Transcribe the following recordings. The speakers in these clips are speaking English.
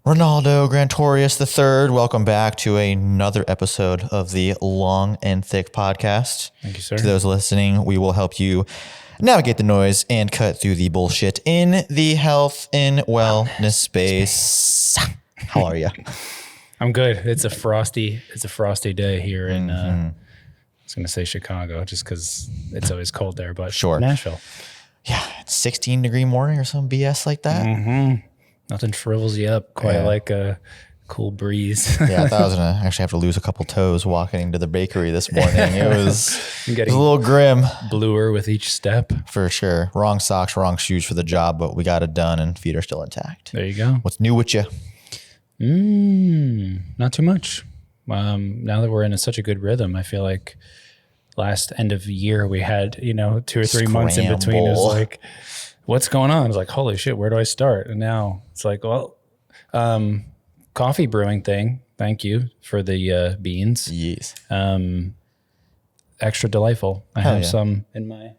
Ronaldo Grantorius III, welcome back to another episode of the Long and Thick podcast. Thank you, sir. To those listening, we will help you navigate the noise and cut through the bullshit in the health and wellness space. How are you? I'm good. It's a frosty day here in I was going to say Chicago just because it's always cold there, but Sure. Nashville. Yeah, it's 16-degree morning or some BS like that. Nothing shrivels you up quite like a cool breeze. Yeah, I thought I was going to actually have to lose a couple toes walking into the bakery this morning. It was a little grim. Bluer with each step. For sure. Wrong socks, wrong shoes for the job, but we got it done and feet are still intact. There you go. What's new with you? Not too much. Now that we're in such a good rhythm, I feel like last end of the year we had, 2 or 3 months in between. It was like, what's going on? I was like, holy shit, where do I start? And now it's like, well, coffee brewing thing. Thank you for the beans. Yes. Extra delightful. I have some in my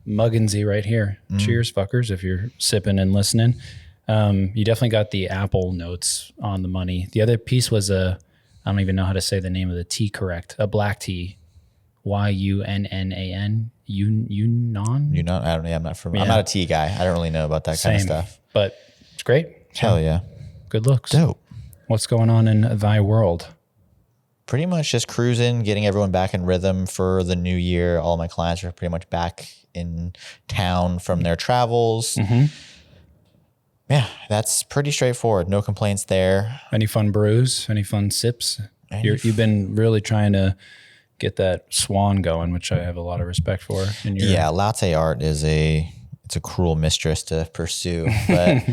mugginsy right here. Cheers, fuckers, if you're sipping and listening. You definitely got the apple notes on the money. The other piece was I don't even know how to say the name of the tea correct. A black tea. YUNNAN. Yunnan? I'm not familiar. I'm not a tea guy. I don't really know about that kind of stuff. But it's great. Hell yeah. Good looks. Dope. What's going on in thy world? Pretty much just cruising, getting everyone back in rhythm for the new year. All my clients are pretty much back in town from their travels. Yeah, that's pretty straightforward. No complaints there. Any fun brews? Any fun sips? You've been really trying to get that swan going, which I have a lot of respect for. Yeah, latte art is it's a cruel mistress to pursue, but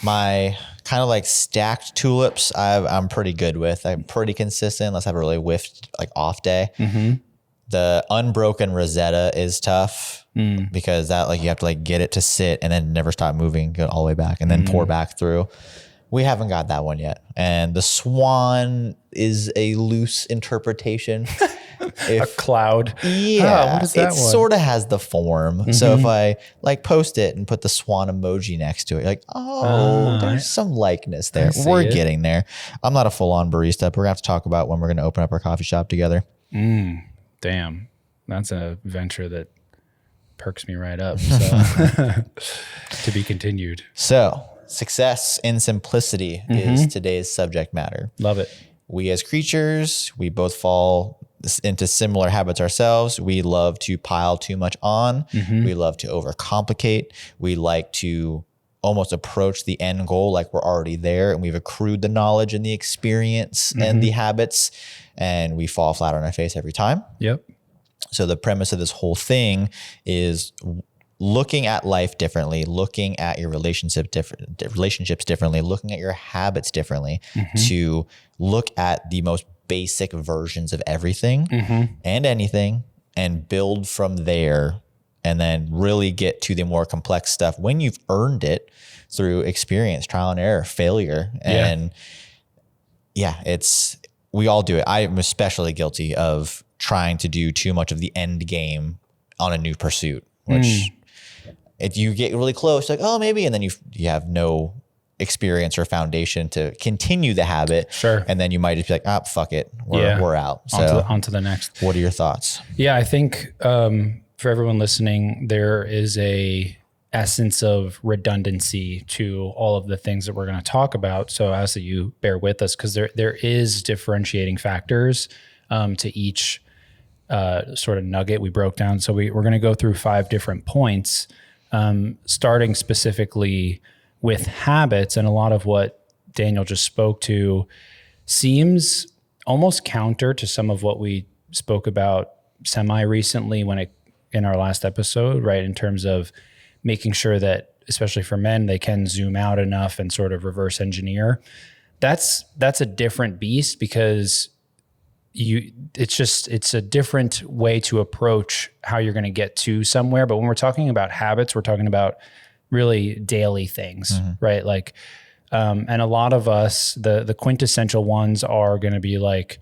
my kind of like stacked tulips, I'm pretty good with. I'm pretty consistent. Let's have a really whiffed like off day. The unbroken Rosetta is tough because that like you have to like get it to sit and then never stop moving, go all the way back and then pour back through. We haven't got that one yet. And the swan is a loose interpretation. A cloud. Yeah. What is that it one? Sort of has the form. So if I like post it and put the swan emoji next to it, like, there's some likeness there. We're getting there. I'm not a full-on barista, but we're going to have to talk about when we're going to open up our coffee shop together. Damn. That's a venture that perks me right up. So to be continued. So success in simplicity is today's subject matter. Love it. We as creatures, we both fall into similar habits ourselves. We love to pile too much on. We love to overcomplicate. We like to almost approach the end goal like we're already there and we've accrued the knowledge and the experience and the habits, and we fall flat on our face every time. Yep. So the premise of this whole thing is looking at life differently, looking at your relationships differently, looking at your habits differently, to look at the most basic versions of everything and anything and build from there, and then really get to the more complex stuff when you've earned it through experience, trial and error, failure. And we all do it. I'm especially guilty of trying to do too much of the end game on a new pursuit, which if you get really close, like, oh, maybe, and then you have no experience or foundation to continue the habit. Sure. And then you might just be like, fuck it. We're out. So on to the next. What are your thoughts? Yeah, I think for everyone listening, there is a essence of redundancy to all of the things that we're going to talk about. So I ask that you bear with us because there is differentiating factors to each sort of nugget we broke down. So we're going to go through 5 different points, starting specifically with habits. And a lot of what Daniel just spoke to seems almost counter to some of what we spoke about semi-recently in our last episode, right? In terms of making sure that, especially for men, they can zoom out enough and sort of reverse engineer. That's a different beast because it's a different way to approach how you're going to get to somewhere. But when we're talking about habits, we're talking about really daily things, right? Like, and a lot of us, the quintessential ones are going to be like,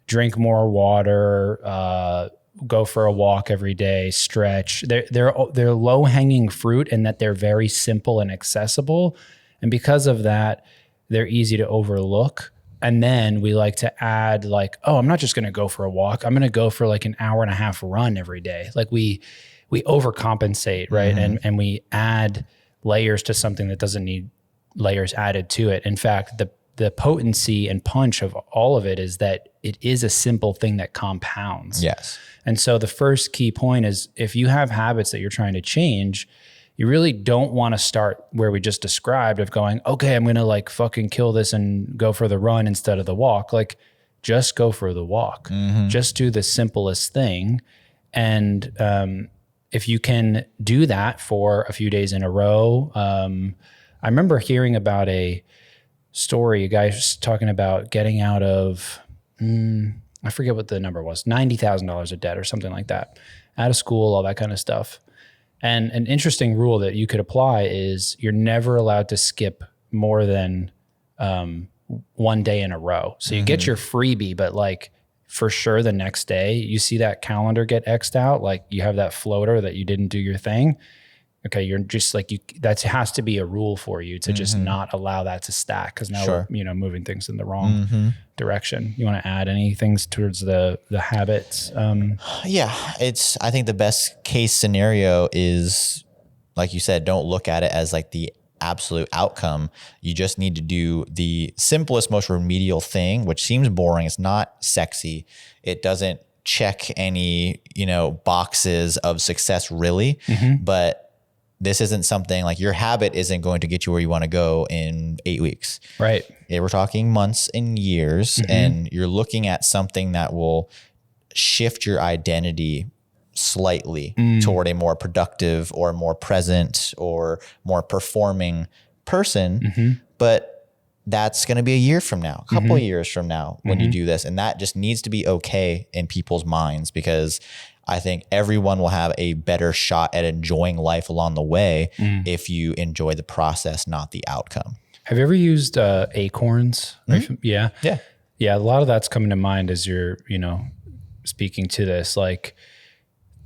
drink more water, go for a walk every day, stretch. They're low hanging fruit in that they're very simple and accessible. And because of that, they're easy to overlook. And then we like to add like, oh, I'm not just going to go for a walk. I'm going to go for like an hour and a half run every day. Like we overcompensate, right? And we add layers to something that doesn't need layers added to it. In fact, the potency and punch of all of it is that it is a simple thing that compounds. Yes. And so the first key point is if you have habits that you're trying to change, you really don't want to start where we just described of going, okay, I'm going to like fucking kill this and go for the run instead of the walk. Like just go for the walk. Just do the simplest thing. And if you can do that for a few days in a row, I remember hearing about a story, a guy was talking about getting out of, I forget what the number was, $90,000 of debt or something like that, out of school, all that kind of stuff. And an interesting rule that you could apply is you're never allowed to skip more than 1 day in a row. So you get your freebie, but like for sure the next day you see that calendar get X'd out, like you have that floater that you didn't do your thing. Okay, you're just like that has to be a rule for you to just not allow that to stack because now we're moving things in the wrong direction. You want to add any things towards the habits? Yeah, I think the best case scenario is, like you said, don't look at it as like the absolute outcome. You just need to do the simplest, most remedial thing, which seems boring. It's not sexy. It doesn't check any boxes of success really, but this isn't something like your habit isn't going to get you where you want to go in 8 weeks. Right. Yeah, we're talking months and years, and you're looking at something that will shift your identity slightly toward a more productive or more present or more performing person. But that's going to be a year from now, a couple of years from now when you do this. And that just needs to be okay in people's minds, because I think everyone will have a better shot at enjoying life along the way if you enjoy the process, not the outcome. Have you ever used Acorns? Yeah. Yeah. Yeah. A lot of that's coming to mind as you're, speaking to this, like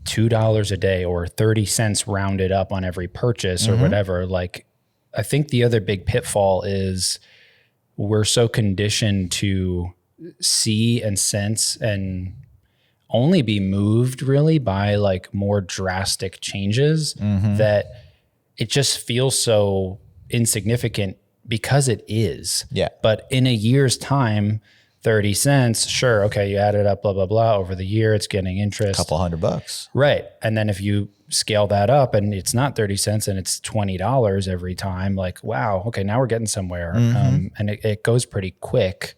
$2 a day or 30 cents rounded up on every purchase or whatever. Like, I think the other big pitfall is we're so conditioned to see and sense and only be moved really by like more drastic changes that it just feels so insignificant because it is. Yeah. But in a year's time, 30 cents, sure. Okay. You add it up, blah, blah, blah. Over the year, it's getting interest. Couple $100. Right. And then if you scale that up and it's not 30 cents and it's $20 every time, like, wow, okay, now we're getting somewhere. And it goes pretty quick.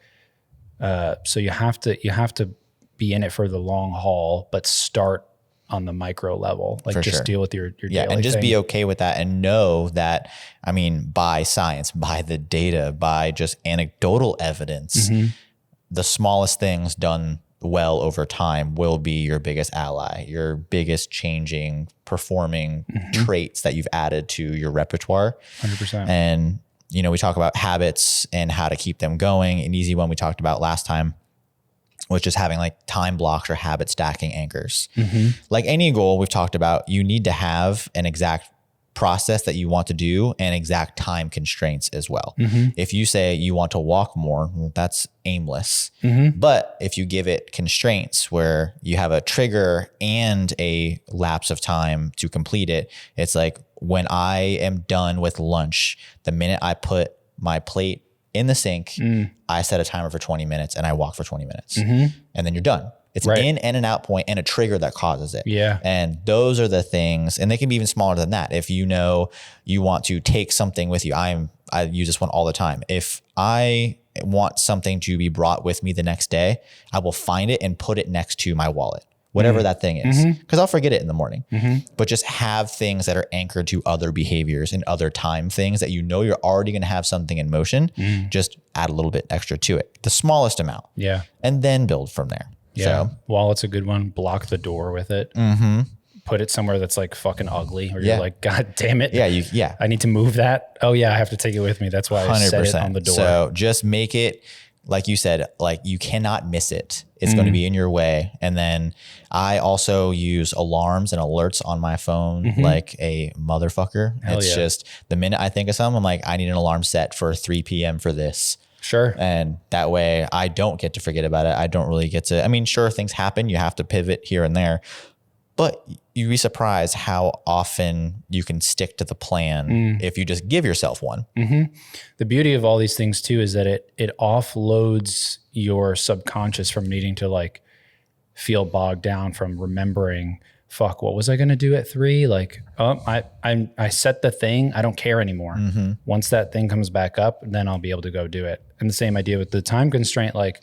So you have to be in it for the long haul, but start on the micro level, like just deal with your daily and just thing. be okay with that and know that, I mean, by science, by the data, by just anecdotal evidence, the smallest things done well over time will be your biggest ally, your biggest changing, performing traits that you've added to your repertoire. 100%. And, we talk about habits and how to keep them going. An easy one we talked about last time was just having like time blocks or habit stacking anchors. Like any goal we've talked about, you need to have an exact process that you want to do and exact time constraints as well. If you say you want to walk more, well, that's aimless. But if you give it constraints where you have a trigger and a lapse of time to complete it, it's like when I am done with lunch, the minute I put my plate in the sink, I set a timer for 20 minutes and I walk for 20 minutes and then you're done. It's an in and an out point and a trigger that causes it. Yeah. And those are the things, and they can be even smaller than that. If you want to take something with you, I use this one all the time. If I want something to be brought with me the next day, I will find it and put it next to my wallet, whatever that thing is, because I'll forget it in the morning. But just have things that are anchored to other behaviors and other time things that you're already going to have something in motion. Just add a little bit extra to it, the smallest amount. Yeah. And then build from there. Yeah. So, Wallet's a good one. Block the door with it. Put it somewhere that's like fucking ugly or you're like, God damn it. Yeah. I need to move that. Oh yeah. I have to take it with me. That's why I set it on the door. So just make it like you said, like you cannot miss it. It's going to be in your way. And then I also use alarms and alerts on my phone like a motherfucker. It's just the minute I think of something, I'm like, I need an alarm set for 3 p.m. for this. Sure. And that way I don't get to forget about it. I don't really get to, I mean, sure, things happen. You have to pivot here and there, but you'd be surprised how often you can stick to the plan if you just give yourself one. The beauty of all these things too is that it offloads your subconscious from needing to like feel bogged down from remembering, fuck, what was I going to do at 3? Like, I set the thing. I don't care anymore. Once that thing comes back up, then I'll be able to go do it. And the same idea with the time constraint, like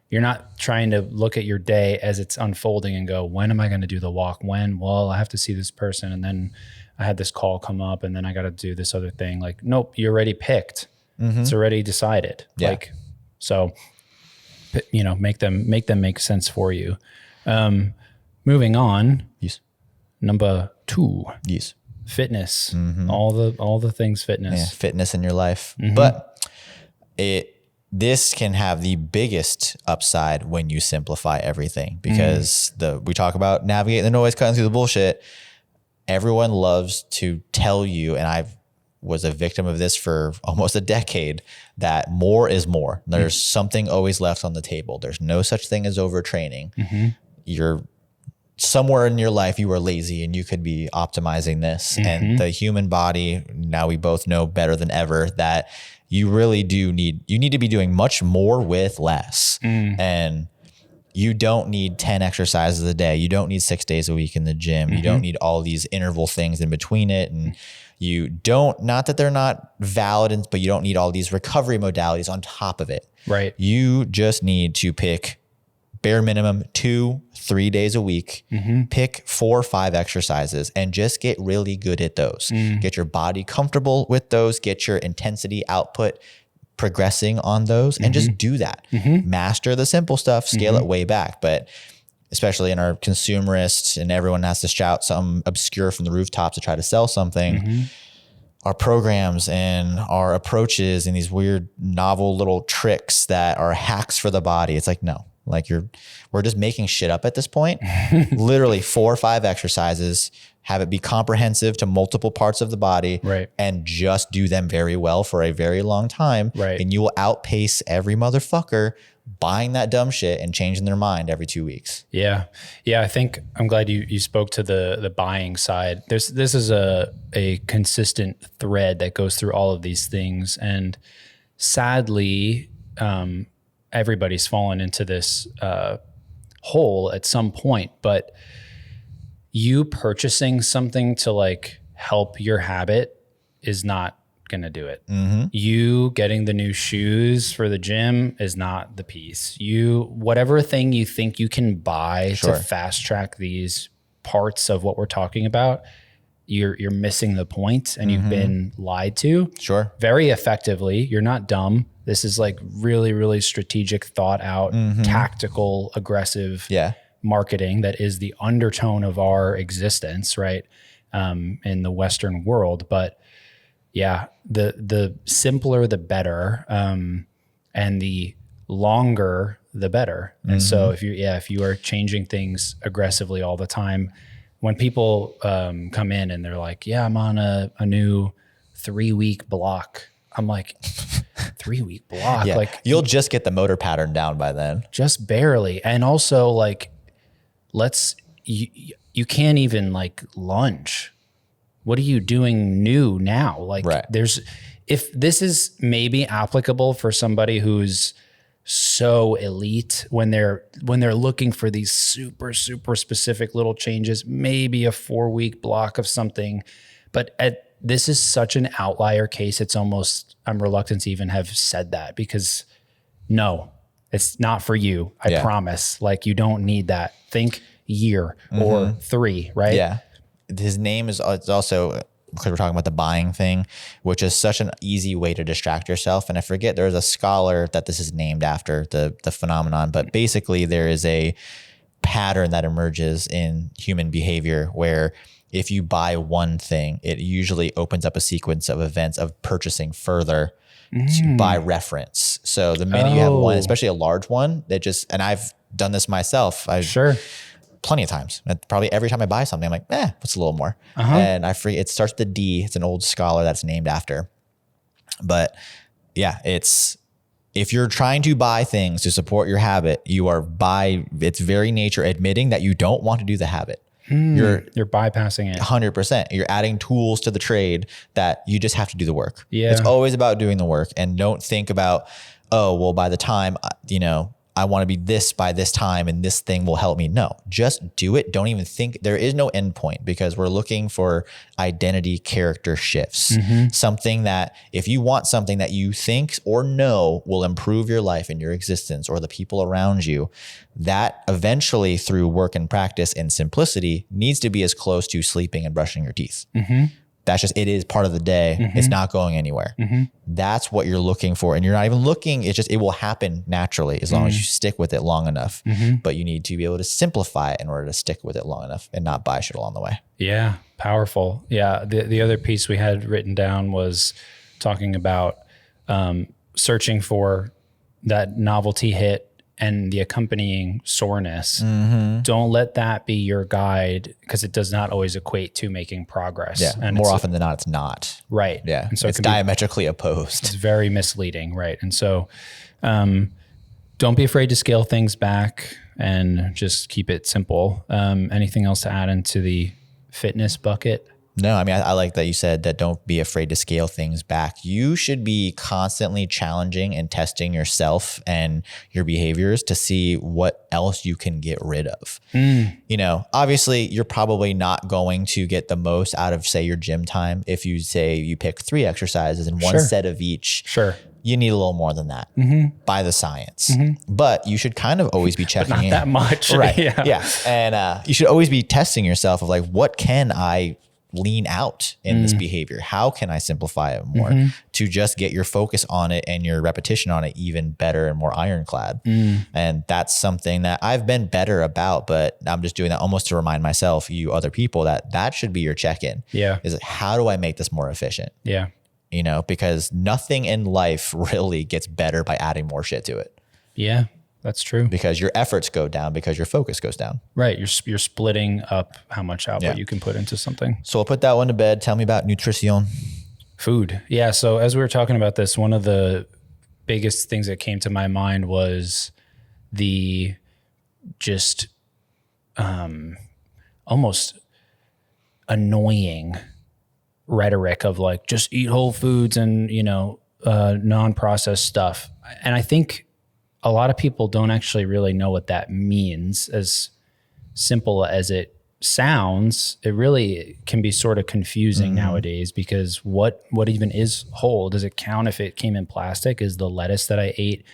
you're not trying to look at your day as it's unfolding and go, when am I going to do the walk? When? Well, I have to see this person. And then I had this call come up and then I got to do this other thing. Like, nope, you already picked. It's already decided. Yeah. Like, so, you know, make them make sense for you. Moving on. Yes. Number 2. Yes. Fitness. All the things fitness. Yeah, fitness in your life. But this can have the biggest upside when you simplify everything, because we talk about navigating the noise, cutting through the bullshit. Everyone loves to tell you, and I was a victim of this for almost a decade, that more is more. There's something always left on the table. There's no such thing as overtraining. You're somewhere in your life, you are lazy and you could be optimizing this. And the human body, now we both know better than ever that you really do need to be doing much more with less. And you don't need 10 exercises a day. You don't need 6 days a week in the gym. You don't need all these interval things in between it. And you don't, not that they're not valid, but you don't need all these recovery modalities on top of it. Right. You just need to pick bare minimum 2-3 days a week, pick 4 or 5 exercises and just get really good at those. Get your body comfortable with those, get your intensity output progressing on those, and just do that. Master the simple stuff, scale it way back. But especially in our consumerist and everyone has to shout something obscure from the rooftops to try to sell something. Our programs and our approaches and these weird novel little tricks that are hacks for the body. It's like, no, like we're just making shit up at this point. Literally 4 or 5 exercises, have it be comprehensive to multiple parts of the body, and just do them very well for a very long time. And you will outpace every motherfucker buying that dumb shit and changing their mind every 2 weeks. Yeah. I think I'm glad you spoke to the buying side. This is a consistent thread that goes through all of these things. And sadly, everybody's fallen into this hole at some point, but you purchasing something to like help your habit is not going to do it. You getting the new shoes for the gym is not the piece. Whatever thing you think you can buy to fast track these parts of what we're talking about, you're missing the point, and you've been lied to very effectively. You're not dumb. This is like really, really strategic, thought out, tactical, aggressive marketing that is the undertone of our existence, right? In the Western world. But yeah, the simpler, the better. And the longer, the better. And so if you are changing things aggressively all the time, when people come in and they're like, yeah, I'm on a new 3-week block. I'm like, 3-week block? Yeah. Like You'll just get the motor pattern down by then. Just barely. And also like, you can't even like lunge. What are you doing new now? Like if this is maybe applicable for somebody who's so elite when they're looking for these super, super specific little changes, maybe a 4-week block of something, but this is such an outlier case. It's almost, I'm reluctant to even have said that, because no, it's not for you. I promise. Like, you don't need that. Think year or 3, right? Yeah. His name is also, because we're talking about the buying thing, which is such an easy way to distract yourself. And I forget, there's a scholar that this is named after, the phenomenon, but basically there is a pattern that emerges in human behavior where if you buy one thing, it usually opens up a sequence of events of purchasing further by reference. So the minute you have one, especially a large one, and I've done this myself. Sure. Plenty of times. Probably every time I buy something, I'm like, what's a little more? And it starts with the D. It's an old scholar that's named after. But yeah, if you're trying to buy things to support your habit, you are by its very nature admitting that you don't want to do the habit. You're bypassing it. 100%. You're adding tools to the trade that you just have to do the work. Yeah. It's always about doing the work, and don't think about, by the time, I want to be this by this time and this thing will help me. No, just do it. Don't even think. There is no end point, because we're looking for identity character shifts. Something that, if you want something that you think or know will improve your life and your existence or the people around you, that eventually through work and practice and simplicity needs to be as close to sleeping and brushing your teeth. That's just, it is part of the day. It's not going anywhere. That's what you're looking for. And you're not even looking, it will happen naturally as long as you stick with it long enough. But you need to be able to simplify it in order to stick with it long enough and not buy shit along the way. Yeah. Powerful. Yeah. The other piece we had written down was talking about searching for that novelty hit and the accompanying soreness. Don't let that be your guide, because it does not always equate to making progress. Yeah, and more often than not, it's not. Right. Yeah, and so it's diametrically opposed. It's very misleading, right? And so don't be afraid to scale things back and just keep it simple. Anything else to add into the fitness bucket? No, I mean, I like that you said that don't be afraid to scale things back. You should be constantly challenging and testing yourself and your behaviors to see what else you can get rid of. Obviously you're probably not going to get the most out of, say, your gym time. If you say you pick 3 exercises and one set of each, you need a little more than that by the science. But you should kind of always be checking but not in. that much. Right. Yeah. And you should always be testing yourself of like, what can I lean out in this behavior? How can I simplify it more to just get your focus on it and your repetition on it even better and more ironclad? And that's something that I've been better about, but I'm just doing that almost to remind myself, you other people, that should be your check-in. Yeah. Is how do I make this more efficient? Yeah. Because nothing in life really gets better by adding more shit to it. Yeah. That's true. Because your efforts go down because your focus goes down. Right. You're splitting up how much output you can put into something. So I'll put that one to bed. Tell me about nutrition. Food. Yeah. So as we were talking about this, one of the biggest things that came to my mind was the just almost annoying rhetoric of like, just eat whole foods and, non-processed stuff. And I think a lot of people don't actually really know what that means. As simple as it sounds, it really can be sort of confusing nowadays, because what even is whole? Does it count if it came in plastic? Is the lettuce that I ate,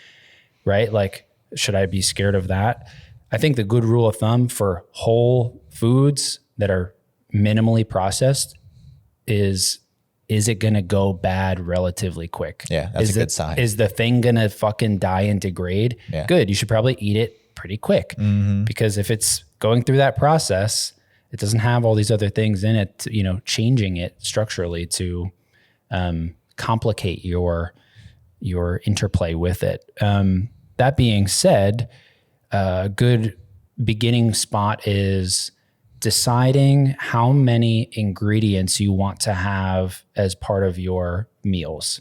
right? Like, should I be scared of that? I think the good rule of thumb for whole foods that are minimally processed is it going to go bad relatively quick? Yeah, that's a good sign. Is the thing going to fucking die and degrade? Yeah. Good. You should probably eat it pretty quick, because if it's going through that process, it doesn't have all these other things in it, changing it structurally to complicate your interplay with it. That being said, a good beginning spot is deciding how many ingredients you want to have as part of your meals,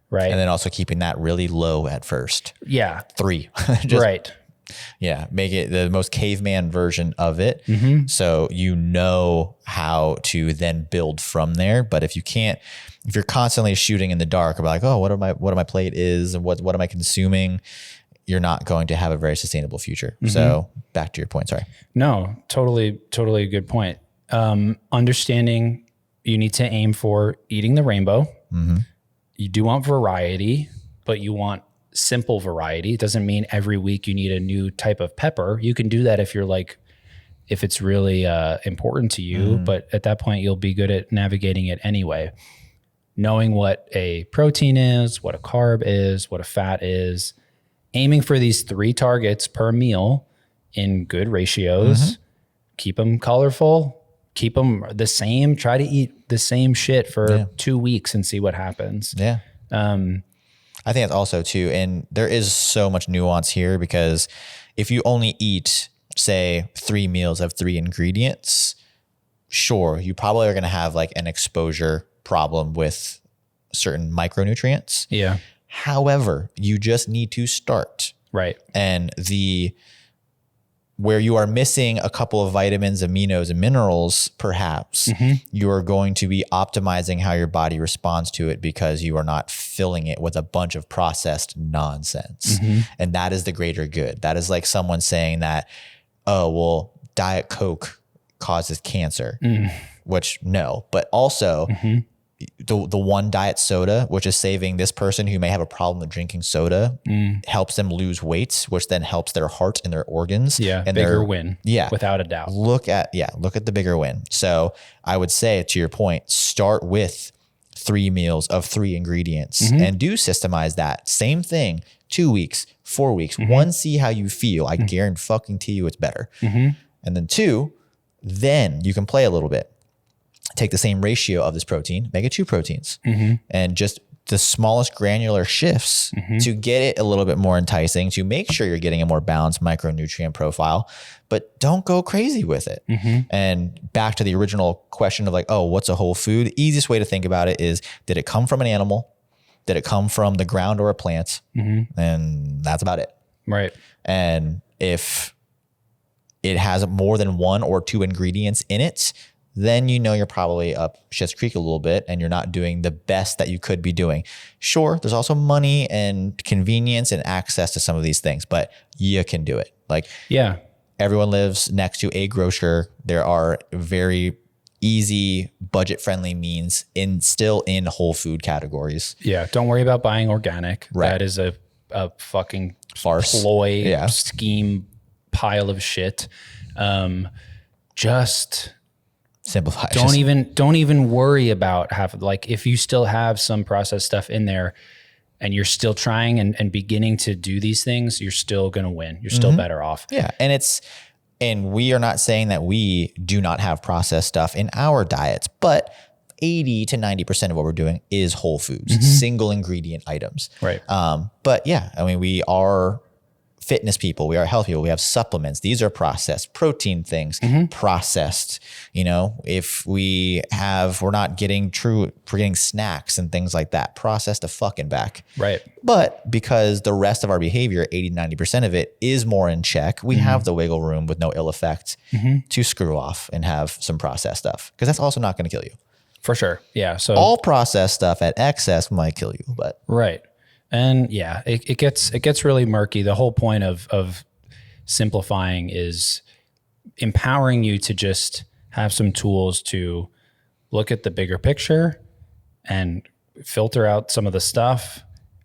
right? And then also keeping that really low at first. Yeah. 3. Right. Yeah. Make it the most caveman version of it. So how to then build from there. But if you're constantly shooting in the dark about like, oh, what my plate is and what am I consuming, you're not going to have a very sustainable future. So back to your point. Sorry. No, totally a good point. Understanding you need to aim for eating the rainbow. You do want variety, but you want simple variety. It doesn't mean every week you need a new type of pepper. You can do that if it's really important to you, but at that point you'll be good at navigating it anyway. Knowing what a protein is, what a carb is, what a fat is, aiming for these 3 targets per meal in good ratios, keep them colorful, keep them the same, try to eat the same shit for 2 weeks and see what happens. Yeah. I think that's also too, and there is so much nuance here because if you only eat, say, 3 meals of 3 ingredients, sure, you probably are going to have like an exposure problem with certain micronutrients. Yeah. However, you just need to start. Right. And where you are missing a couple of vitamins, aminos, and minerals, perhaps you are going to be optimizing how your body responds to it because you are not filling it with a bunch of processed nonsense. And that is the greater good. That is like someone saying that, oh, well, Diet Coke causes cancer, which no, but also the one diet soda, which is saving this person who may have a problem with drinking soda, helps them lose weight, which then helps their heart and their organs. Yeah. And bigger win. Yeah. Without a doubt. Look at the bigger win. So I would say, to your point, start with 3 meals of 3 ingredients and do systemize that. Same thing, 2 weeks, 4 weeks. 1, see how you feel. I guarantee you it's better. And then 2, then you can play a little bit. Take the same ratio of this protein, make it 2 proteins, and just the smallest granular shifts to get it a little bit more enticing, to make sure you're getting a more balanced micronutrient profile, but don't go crazy with it. And back to the original question of like, oh, what's a whole food? The easiest way to think about it is, did it come from an animal? Did it come from the ground or a plant? And that's about it. Right. And if it has more than 1 or 2 ingredients in it, then you know you're probably up Schitt's Creek a little bit and you're not doing the best that you could be doing. Sure, there's also money and convenience and access to some of these things, but you can do it. Like, yeah, everyone lives next to a grocer. There are very easy, budget-friendly means still in whole food categories. Yeah, don't worry about buying organic. Right. That is a fucking Farce. ploy, scheme, pile of shit. Just simplify. Don't even worry about if you still have some processed stuff in there and you're still trying and beginning to do these things, you're still going to win. You're still better off. Yeah. And we are not saying that we do not have processed stuff in our diets, but 80 to 90% of what we're doing is whole foods, single ingredient items. Right. But yeah, I mean, we are fitness people, we are health people, we have supplements. These are processed protein things, processed, if we're getting snacks and things like that, processed to fucking back. Right. But because the rest of our behavior, 80, 90% of it is more in check, we have the wiggle room with no ill effect to screw off and have some processed stuff. Because that's also not going to kill you. For sure. Yeah. So all processed stuff at excess might kill you, but right. And yeah, it gets really murky. The whole point of simplifying is empowering you to just have some tools to look at the bigger picture and filter out some of the stuff.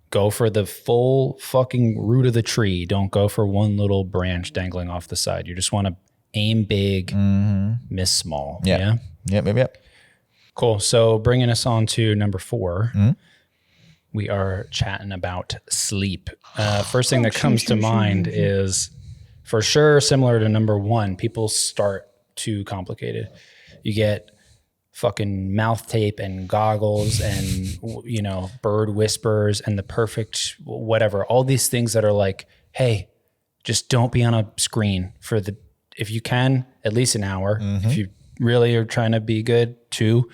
Go for the full fucking root of the tree. Don't go for one little branch dangling off the side. You just want to aim big, miss small. Yeah. Yep. Cool. So bringing us on to number 4. We are chatting about sleep. First thing that comes to mind is, for sure, similar to number 1, people start too complicated. You get fucking mouth tape and goggles and, bird whispers and the perfect whatever. All these things that are like, hey, just don't be on a screen if you can, at least an hour. If you really are trying to be good, 2,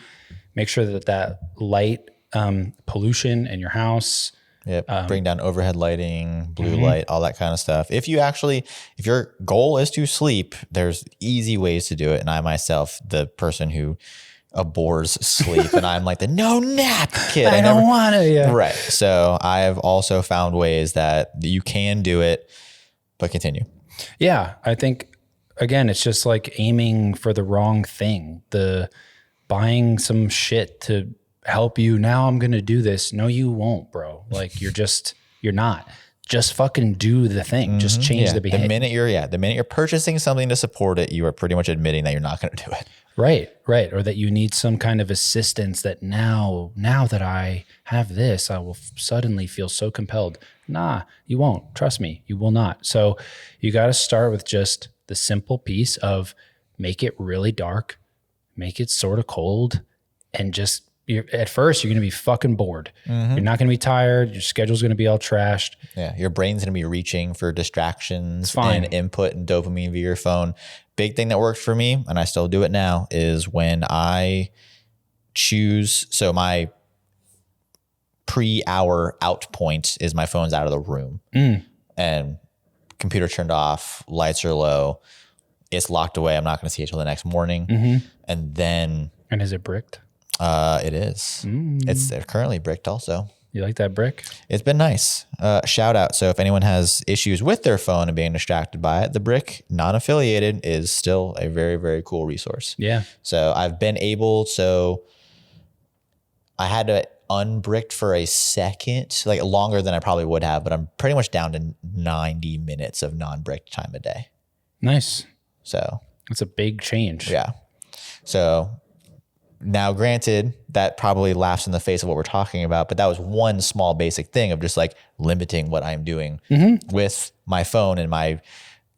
make sure that light pollution in your house. Yep. Bring down overhead lighting, blue light, all that kind of stuff. If your goal is to sleep, there's easy ways to do it. And I myself, the person who abhors sleep, and I'm like the no nap kid. I don't want to. Yeah. Right. So I have also found ways that you can do it, but continue. Yeah. I think, again, it's just like aiming for the wrong thing. Buying some shit to help you. Now I'm going to do this. No, you won't, bro. Like you're not. Just fucking do the thing. Just change the behavior. The minute you're purchasing something to support it, you are pretty much admitting that you're not going to do it. Right. Or that you need some kind of assistance that now that I have this, I will suddenly feel so compelled. Nah, you won't. Trust me, you will not. So you got to start with just the simple piece of make it really dark, make it sort of cold, and just at first you're going to be fucking bored. You're not going to be tired. Your schedule's going to be all trashed. Yeah, your brain's going to be reaching for distractions Fine. and input and dopamine via your phone. Big thing that works for me, and I still do it now, is when I choose, so my pre-hour out point is my phone's out of the room and computer turned off, lights are low, it's locked away. I'm not going to see it till the next morning. And then... And is it bricked? It is. It's currently bricked also. You like that brick? It's been nice. Shout out. So if anyone has issues with their phone and being distracted by it, the brick, non-affiliated, is still a very, very cool resource. Yeah. So I've been able, so I had to unbricked for a second, like longer than I probably would have, but I'm pretty much down to 90 minutes of non-bricked time a day. Nice. So that's a big change. Yeah. So now, granted, that probably laughs in the face of what we're talking about, but that was one small basic thing of just like limiting what I'm doing with my phone and my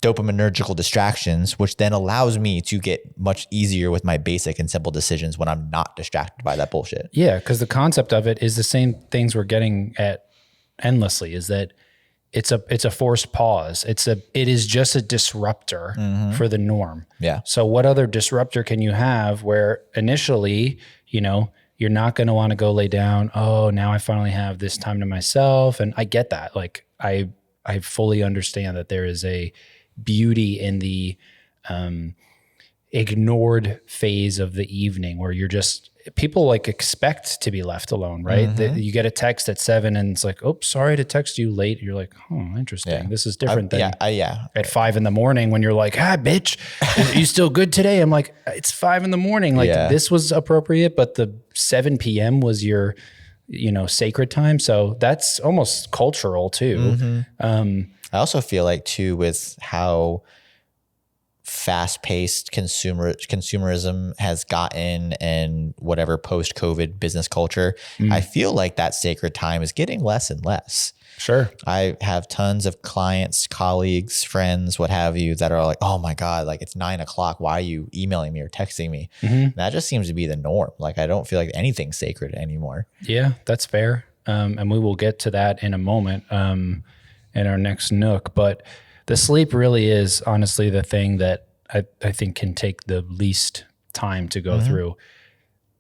dopaminergical distractions, which then allows me to get much easier with my basic and simple decisions when I'm not distracted by that bullshit. Yeah, because the concept of it is the same things we're getting at endlessly, is that it's a forced pause. It is just a disruptor for the norm. Yeah. So what other disruptor can you have where initially, you're not going to want to go lay down. Oh, now I finally have this time to myself. And I get that. Like I fully understand that there is a beauty in the ignored phase of the evening where you're just, people like expect to be left alone, right? You get a text at 7 and it's like, oh, sorry to text you late. You're like, oh, interesting. Yeah. This is different than at 5 a.m. when you're like, bitch, are you still good today? I'm like, it's 5 a.m. Like this was appropriate, but the 7 p.m. was your, sacred time. So that's almost cultural too. I also feel like too, with how fast-paced consumerism has gotten and whatever post-COVID business culture, I feel like that sacred time is getting less and less. Sure. I have tons of clients, colleagues, friends, what have you, that are like, oh my God, like it's 9 o'clock. Why are you emailing me or texting me? That just seems to be the norm. Like I don't feel like anything's sacred anymore. Yeah, that's fair. And we will get to that in a moment in our next nook. But the sleep really is honestly the thing that I think can take the least time to go through.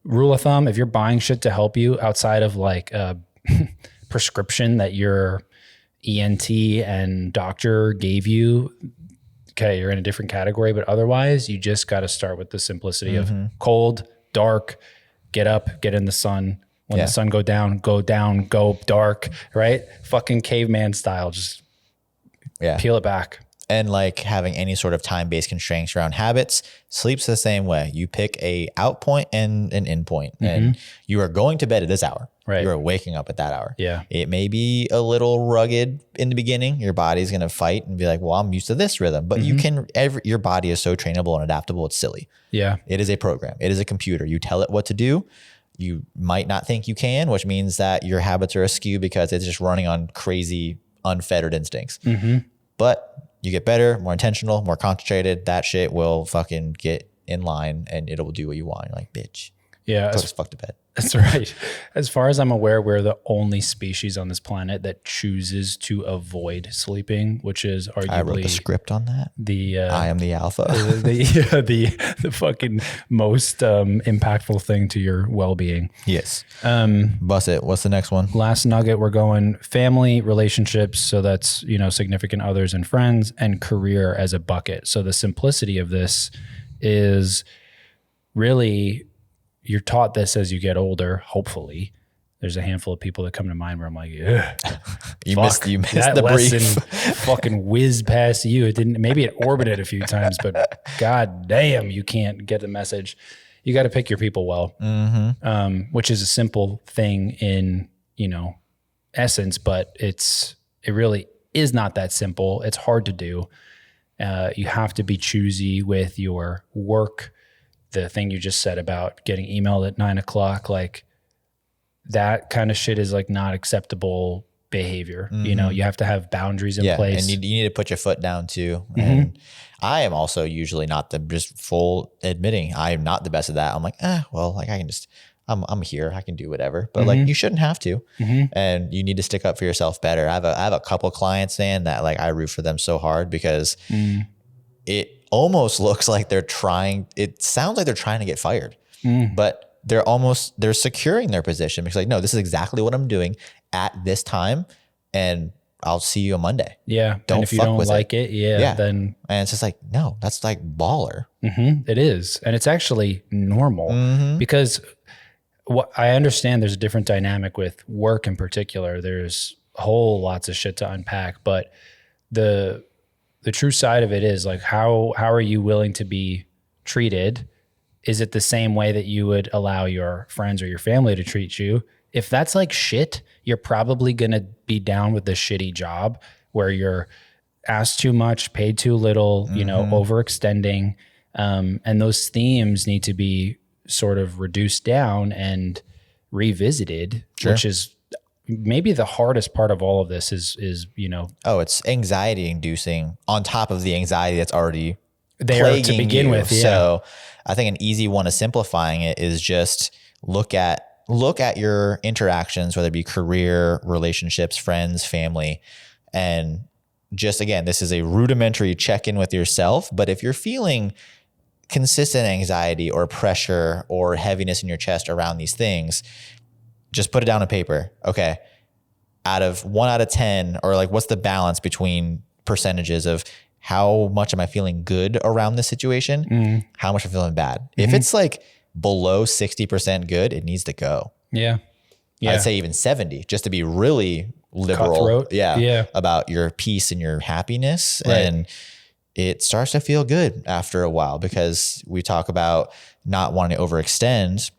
Rule of thumb, if you're buying shit to help you outside of like a prescription that your ENT and doctor gave you, okay, you're in a different category, but otherwise you just got to start with the simplicity of cold, dark, get up, get in the sun. When the sun go down, go dark, right? Fucking caveman style, just peel it back. And like having any sort of time-based constraints around habits, sleep's the same way. You pick a out point and an in point, and you are going to bed at this hour. Right. You are waking up at that hour. Yeah. It may be a little rugged in the beginning. Your body's going to fight and be like, well, I'm used to this rhythm, but you can, your body is so trainable and adaptable. It's silly. Yeah. It is a program. It is a computer. You tell it what to do. You might not think you can, which means that your habits are askew because it's just running on crazy, unfettered instincts. But you get better, more intentional, more concentrated. That shit will fucking get in line and it'll do what you want. You're like, bitch. Yeah. Go to fuck to bed. That's right. As far as I'm aware, we're the only species on this planet that chooses to avoid sleeping, which is arguably I wrote the script on that. I am the alpha. the fucking most impactful thing to your well-being. Yes. Bust it. What's the next one? Last nugget, we're going family, relationships. So that's, significant others and friends, and career as a bucket. So the simplicity of this is really, you're taught this as you get older, hopefully. There's a handful of people that come to mind where I'm like, you missed that the lesson brief. Fucking whizzed past you. It didn't, maybe it orbited a few times, but god damn, you can't get the message. You got to pick your people well, which is a simple thing in, essence, but it really is not that simple. It's hard to do. You have to be choosy with your work. The thing you just said about getting emailed at 9 o'clock, like that kind of shit is like not acceptable behavior. You know, you have to have boundaries in place. And you need to put your foot down too. And I am also usually not just full admitting I am not the best at that. I'm like, well, like I can just, I'm here. I can do whatever, but like you shouldn't have to, and you need to stick up for yourself better. I have a couple clients, man, that like I root for them so hard because it almost looks like it sounds like they're trying to get fired, but they're securing their position because like, no, this is exactly what I'm doing at this time, and I'll see you on Monday. Yeah. Don't and if you fuck don't with like it, then. And it's just like, no, that's like baller. It is. And it's actually normal because what I understand there's a different dynamic with work in particular. There's lots of shit to unpack, but the true side of it is like, how are you willing to be treated? Is it the same way that you would allow your friends or your family to treat you? If that's like shit, you're probably going to be down with the shitty job where you're asked too much, paid too little, you know, overextending. And those themes need to be sort of reduced down and revisited, which is maybe the hardest part of all of this is, you know. Oh, it's anxiety inducing on top of the anxiety that's already there to begin with. Yeah. So I think an easy one of simplifying it is just look at your interactions, whether it be career, relationships, friends, family, and just, again, this is a rudimentary check-in with yourself. But if you're feeling consistent anxiety or pressure or heaviness in your chest around these things, just put it down on paper. Okay. Out of 1 out of 10, or like, what's the balance between percentages of how much am I feeling good around this situation? How much I'm feeling bad? If it's like below 60% good, it needs to go. Yeah. I'd say even 70, just to be really liberal. Cutthroat. Yeah. About your peace and your happiness. Right. And it starts to feel good after a while, because we talk about not wanting to overextend.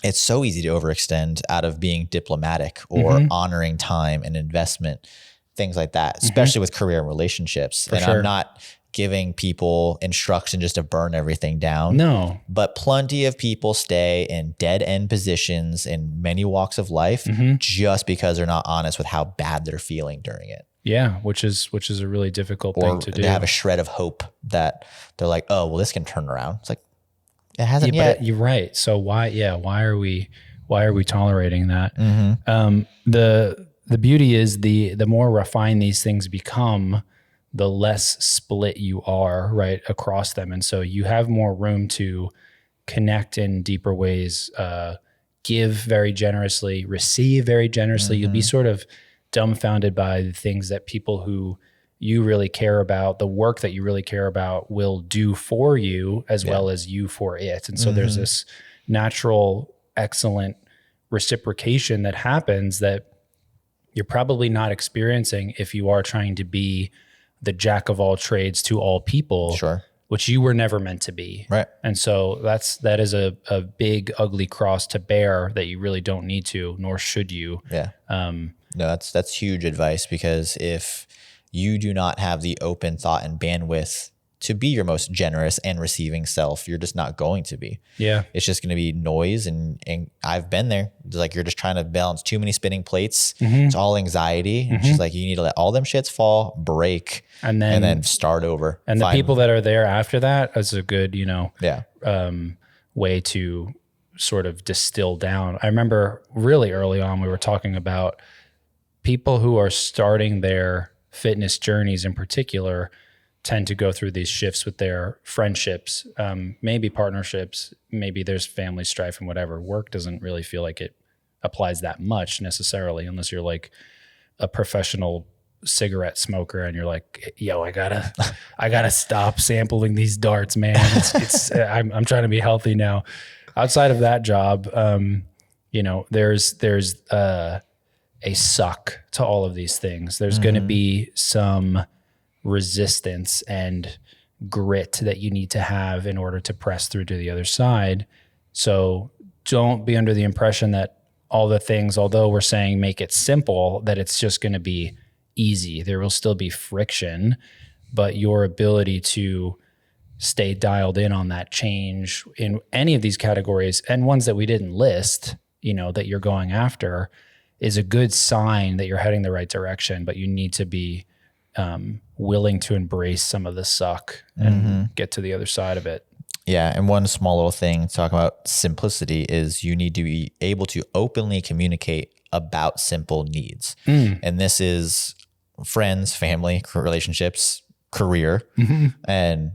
It's so easy to overextend out of being diplomatic or honoring time and investment, things like that, especially with career and relationships. I'm not giving people instruction just to burn everything down. No. But plenty of people stay in dead end positions in many walks of life just because they're not honest with how bad they're feeling during it. Yeah, which is a really difficult thing to do. They have a shred of hope that they're like, oh, well, this can turn around. It's like, it hasn't yet. But you're right. So why are we tolerating that? The beauty is the more refined these things become, the less split you are right across them. And so you have more room to connect in deeper ways, give very generously, receive very generously. You'll be sort of dumbfounded by the things that people who you really care about, the work that you really care about, will do for you as well as you for it. And so there's this natural, excellent reciprocation that happens that you're probably not experiencing if you are trying to be the jack of all trades to all people, which you were never meant to be. Right. And so that is a big, ugly cross to bear that you really don't need to, nor should you. Yeah. No, that's huge advice, because if you do not have the open thought and bandwidth to be your most generous and receiving self, you're just not going to be. Yeah. It's just going to be noise. And I've been there. It's like, you're just trying to balance too many spinning plates. It's all anxiety. It's just like, you need to let all them shits fall, break, and then start over. And the people that are there after that is a good, way to sort of distill down. I remember really early on, we were talking about people who are starting their fitness journeys in particular tend to go through these shifts with their friendships, maybe partnerships, maybe there's family strife and whatever. Work doesn't really feel like it applies that much necessarily, unless you're like a professional cigarette smoker and you're like, yo, I gotta stop sampling these darts, man. I'm trying to be healthy now. Outside of that job, there's a suck to all of these things. There's going to be some resistance and grit that you need to have in order to press through to the other side. So don't be under the impression that all the things, although we're saying make it simple, that it's just going to be easy. There will still be friction, but your ability to stay dialed in on that change in any of these categories, and ones that we didn't list, that you're going after, is a good sign that you're heading the right direction, but you need to be willing to embrace some of the suck and get to the other side of it. Yeah. And one small little thing talking about simplicity is you need to be able to openly communicate about simple needs. And this is friends, family, relationships, career. And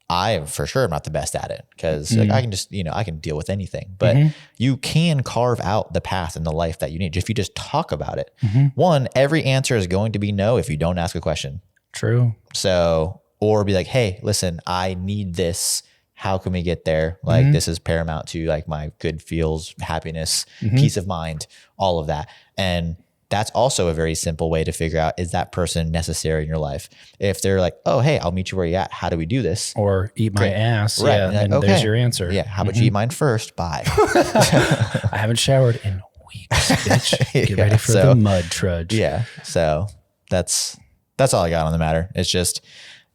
I am for sure not the best at it because like, I can just, I can deal with anything, but you can carve out the path in the life that you need. If you just talk about it, one, every answer is going to be no if you don't ask a question. True. So, or be like, hey, listen, I need this. How can we get there? Like this is paramount to like my good feels, happiness, peace of mind, all of that. And that's also a very simple way to figure out, is that person necessary in your life? If they're like, oh, hey, I'll meet you where you're at. How do we do this? Or eat my ass. Right. Yeah. And there's your answer. Yeah. How about you eat mine first? Bye. I haven't showered in weeks, bitch. Get ready for the mud trudge. Yeah. So that's all I got on the matter. It's just,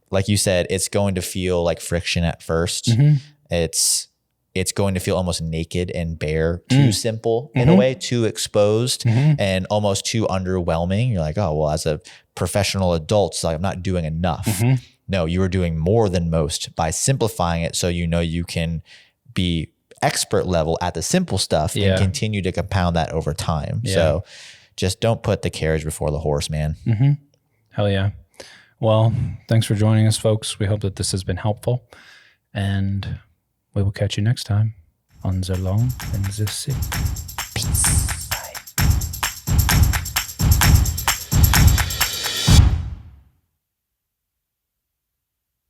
like you said, it's going to feel like friction at first. It's going to feel almost naked and bare, too simple in a way, too exposed and almost too underwhelming. You're like, oh, well, as a professional adult, it's like I'm not doing enough. No, you are doing more than most by simplifying it so you can be expert level at the simple stuff and continue to compound that over time. So just don't put the carriage before the horse, man. Hell yeah. Well, thanks for joining us, folks. We hope that this has been helpful, and we will catch you next time on The Long and the Sick. Peace.